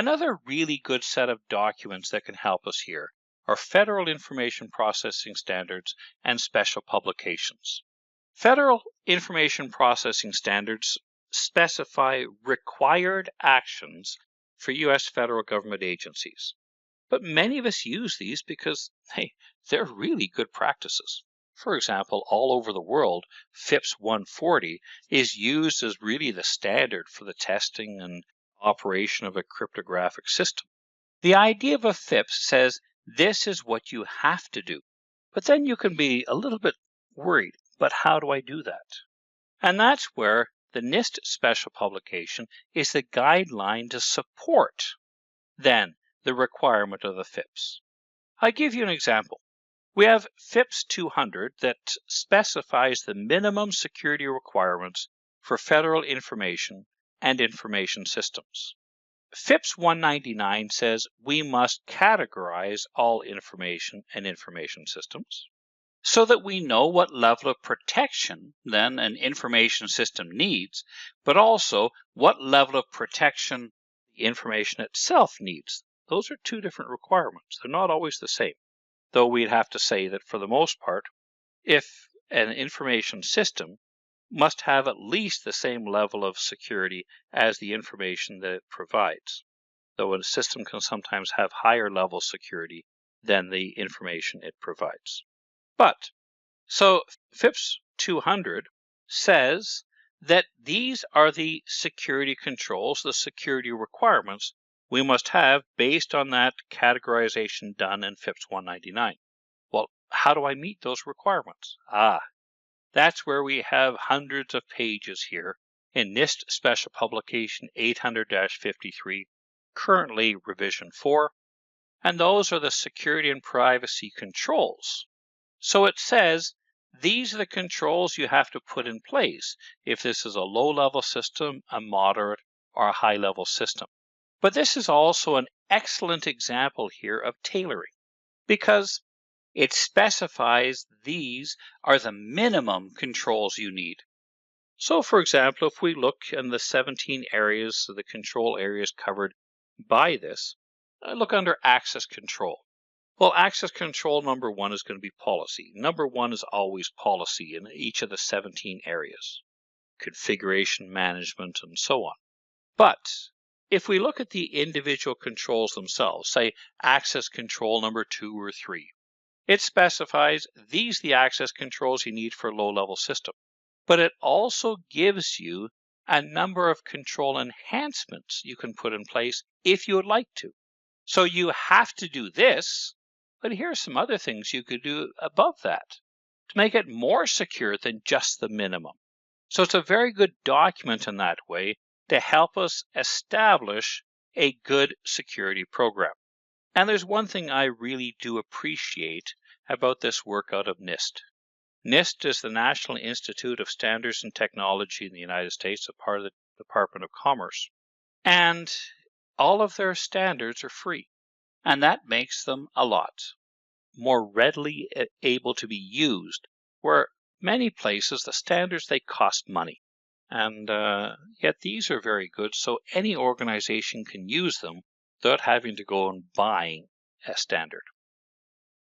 Another really good set of documents that can help us here are Federal Information Processing Standards and Special Publications. Federal Information Processing Standards specify required actions for U.S. federal government agencies. But many of us use these because they're really good practices. For example, all over the world, FIPS 140 is used as really the standard for the testing and operation of a cryptographic system. The idea of a FIPS says this is what you have to do, but then you can be a little bit worried, but how do I do that? And that's where the NIST special publication is the guideline to support then the requirement of the FIPS. I'll give you an example. We have FIPS 200 that specifies the minimum security requirements for federal information and information systems. FIPS 199 says we must categorize all information and information systems so that we know what level of protection then an information system needs, but also what level of protection the information itself needs. Those are two different requirements. They're not always the same, though we'd have to say that for the most part, if an information system must have at least the same level of security as the information that it provides, though a system can sometimes have higher level security than the information it provides. So FIPS 200 says that these are the security controls, the security requirements we must have based on that categorization done in FIPS 199. Well, how do I meet those requirements? That's where we have hundreds of pages here in NIST Special Publication 800-53, currently revision 4, and those are the security and privacy controls. So it says these are the controls you have to put in place if this is a low-level system, a moderate, or a high-level system. But this is also an excellent example here of tailoring because it specifies these are the minimum controls you need. So, for example, if we look in the 17 areas, the control areas covered by this, look under access control. Well, access control number 1 is going to be policy. Number 1 is always policy in each of the 17 areas, configuration management, and so on. But if we look at the individual controls themselves, say access control number 2 or 3, it specifies these are the access controls you need for a low-level system. But it also gives you a number of control enhancements you can put in place if you would like to. So you have to do this, but here are some other things you could do above that to make it more secure than just the minimum. So it's a very good document in that way to help us establish a good security program. And there's one thing I really do appreciate about this work out of NIST. NIST is the National Institute of Standards and Technology in the United States, a part of the Department of Commerce. And all of their standards are free. And that makes them a lot more readily able to be used, where many places the standards, they cost money. And yet these are very good, so any organization can use them without having to go and buying a standard.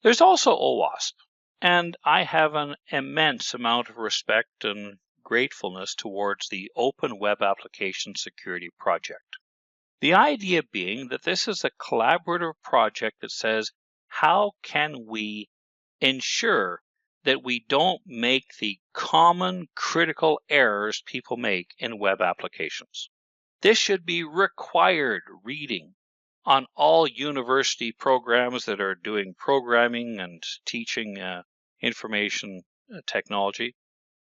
There's also OWASP, and I have an immense amount of respect and gratefulness towards the Open Web Application Security Project. The idea being that this is a collaborative project that says, how can we ensure that we don't make the common critical errors people make in web applications? This should be required reading on all university programs that are doing programming and teaching information technology.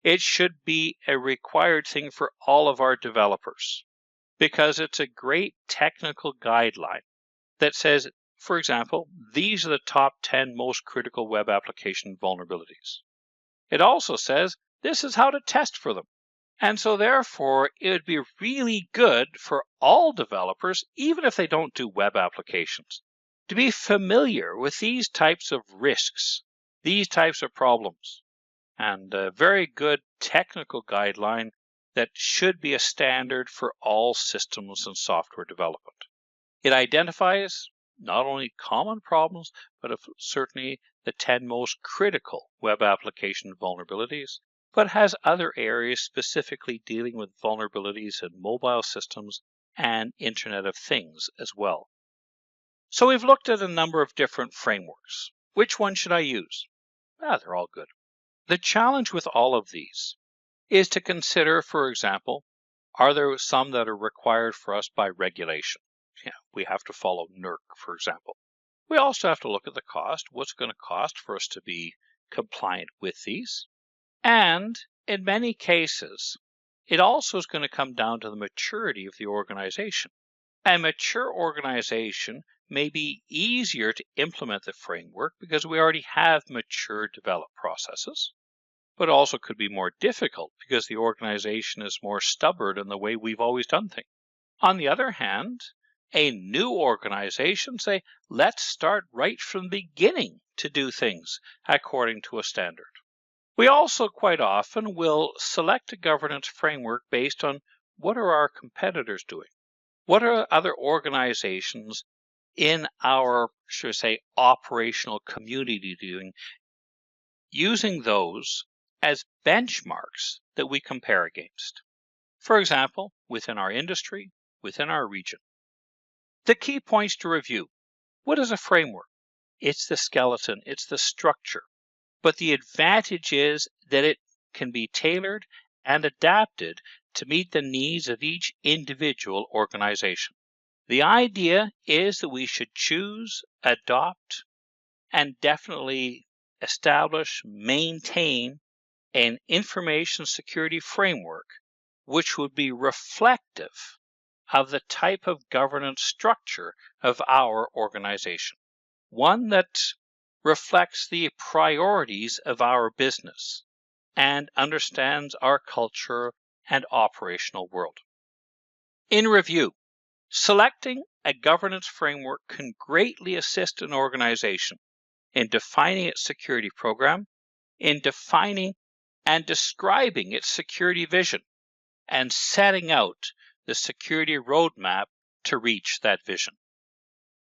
It should be a required thing for all of our developers because it's a great technical guideline that says, for example, these are the top 10 most critical web application vulnerabilities. It also says this is how to test for them. And so therefore, it would be really good for all developers, even if they don't do web applications, to be familiar with these types of risks, these types of problems, and a very good technical guideline that should be a standard for all systems and software development. It identifies not only common problems, but certainly the 10 most critical web application vulnerabilities, but has other areas specifically dealing with vulnerabilities in mobile systems and Internet of Things as well. So we've looked at a number of different frameworks. Which one should I use? They're all good. The challenge with all of these is to consider, for example, are there some that are required for us by regulation? We have to follow NERC, for example. We also have to look at the cost. What's it going to cost for us to be compliant with these? And in many cases, it also is going to come down to the maturity of the organization. A mature organization may be easier to implement the framework because we already have mature developed processes, but also could be more difficult because the organization is more stubborn in the way we've always done things. On the other hand, a new organization say, let's start right from the beginning to do things according to a standard. We also quite often will select a governance framework based on what are our competitors doing? What are other organizations in our, should I say, operational community doing, using those as benchmarks that we compare against. For example, within our industry, within our region. The key points to review. What is a framework? It's the skeleton, it's the structure. But the advantage is that it can be tailored and adapted to meet the needs of each individual organization. The idea is that we should choose, adopt, and definitely establish, maintain an information security framework which would be reflective of the type of governance structure of our organization. One that reflects the priorities of our business and understands our culture and operational world. In review, selecting a governance framework can greatly assist an organization in defining its security program, in defining and describing its security vision, and setting out the security roadmap to reach that vision.